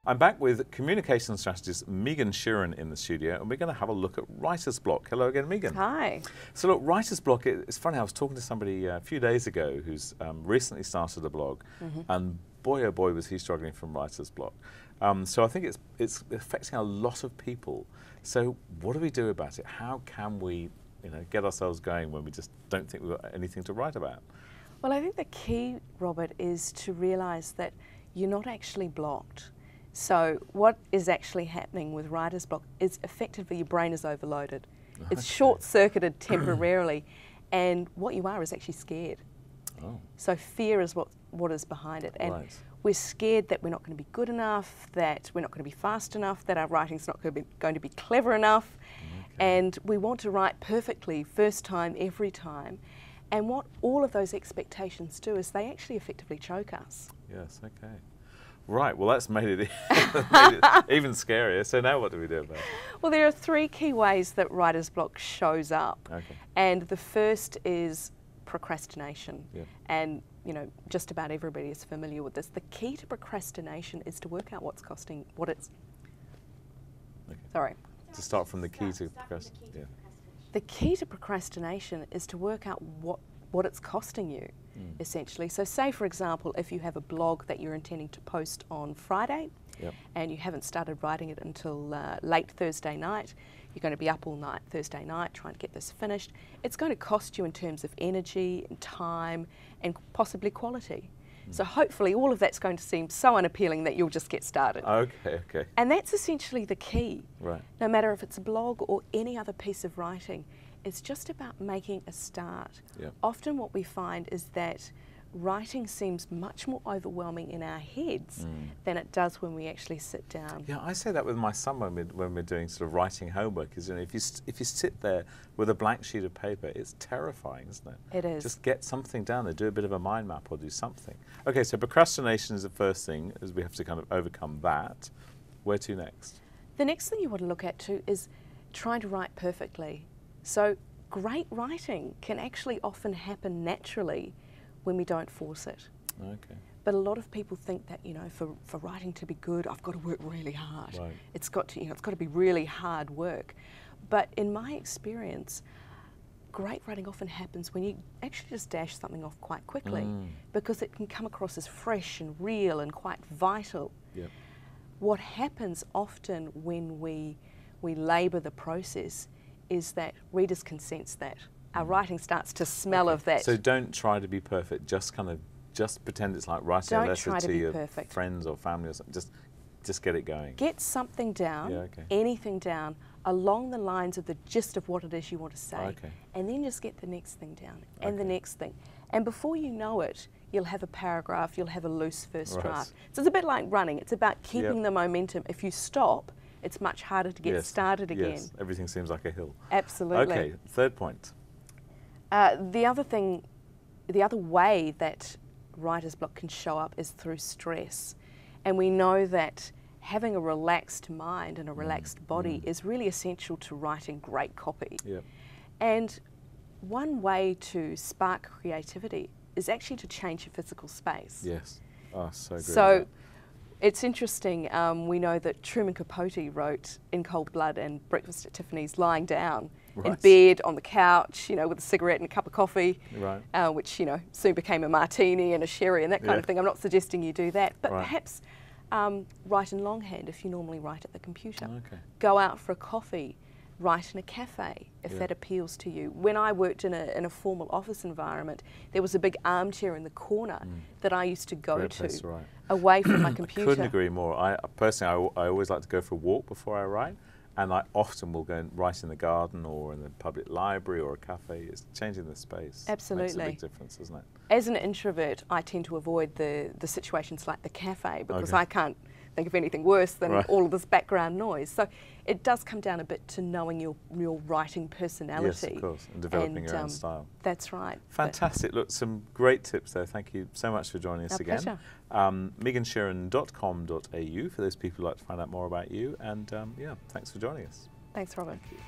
I'm back with communication strategist Megan Sheeran in the studio, and we're going to have a look at writer's block. Hello again, Megan. Hi. So look, writer's block, it's funny, I was talking to somebody a few days ago who's recently started a blog, and boy oh boy was he struggling from writer's block. So I think it's affecting a lot of people. So what do we do about it? How can we get ourselves going when we just don't think we've got anything to write about? Well, I think the key, Robert, is to realise that you're not actually blocked. So what is actually happening with writer's block is effectively your brain is overloaded. It's short-circuited temporarily, and what you are is actually scared. Oh. So fear is what is behind it. And Right. we're scared that we're not going to be good enough, that we're not going to be fast enough, that our writing's not going to be clever enough, and we want to write perfectly, first time, every time. And what all of those expectations do is they actually effectively choke us. Yes, okay. Right, well that's made it even scarier. So now what do we do about it? Well, there are three key ways that writer's block shows up. Okay. And the first is procrastination. Yeah. And just about everybody is familiar with this. The key to procrastination is to work out what's costing, what it's... Okay. Sorry. To start from the key to procrastination. Yeah. The key to procrastination is to work out what it's costing you, essentially. So say, for example, if you have a blog that you're intending to post on Friday, and you haven't started writing it until late Thursday night, you're going to be up all night Thursday night trying to get this finished. It's going to cost you in terms of energy and time and possibly quality. So hopefully all of that's going to seem so unappealing that you'll just get started. Okay. And that's essentially the key. Right. No matter if it's a blog or any other piece of writing, it's just about making a start. Yep. Often what we find is that writing seems much more overwhelming in our heads than it does when we actually sit down. Yeah, I say that with my son when we're doing sort of writing homework. Is if you sit there with a blank sheet of paper, it's terrifying, isn't it? It is. Just get something down there, do a bit of a mind map or do something. Okay, so procrastination is the first thing, as we have to kind of overcome that. Where to next? The next thing you want to look at too is trying to write perfectly. So great writing can actually often happen naturally when we don't force it. Okay. But a lot of people think that, for writing to be good, I've got to work really hard. Right. It's got to, it's got to be really hard work. But in my experience, great writing often happens when you actually just dash something off quite quickly, because it can come across as fresh and real and quite vital. Yep. What happens often when we labour the process is that readers can sense that. Our writing starts to smell of that. So don't try to be perfect. Just pretend it's like writing a letter to your friends or family or something. Just get it going. Get something down, anything down, along the lines of the gist of what it is you want to say, and then just get the next thing down, and the next thing. And before you know it, you'll have a paragraph, you'll have a loose first draft. So it's a bit like running. It's about keeping the momentum. If you stop, it's much harder to get started again. Yes, everything seems like a hill. Absolutely. Okay, third point. The other way that writer's block can show up is through stress. And we know that having a relaxed mind and a relaxed body is really essential to writing great copy. Yep. And one way to spark creativity is actually to change your physical space. Yes. Oh, so good. So it's interesting, we know that Truman Capote wrote In Cold Blood and Breakfast at Tiffany's lying down in bed on the couch, with a cigarette and a cup of coffee, which, soon became a martini and a sherry and that kind of thing. I'm not suggesting you do that, but perhaps write in longhand if you normally write at the computer. Go out for a coffee, write in a cafe if that appeals to you. When I worked in a formal office environment, there was a big armchair in the corner that I used to go to away from my computer. I couldn't agree more. Personally, I always like to go for a walk before I write, and I often will go and write in the garden or in the public library or a cafe. It's changing the space. Absolutely. Makes a big difference, doesn't it? As an introvert, I tend to avoid the situations like the cafe because I can't think of anything worse than all of this background noise. So it does come down a bit to knowing your writing personality. Yes, of course, and developing your own style. That's right. Fantastic. Look, some great tips there. Thank you so much for joining us again. Pleasure. megansheeran.com.au for those people who'd like to find out more about you. And yeah, thanks for joining us. Thanks, Robert. Thank you.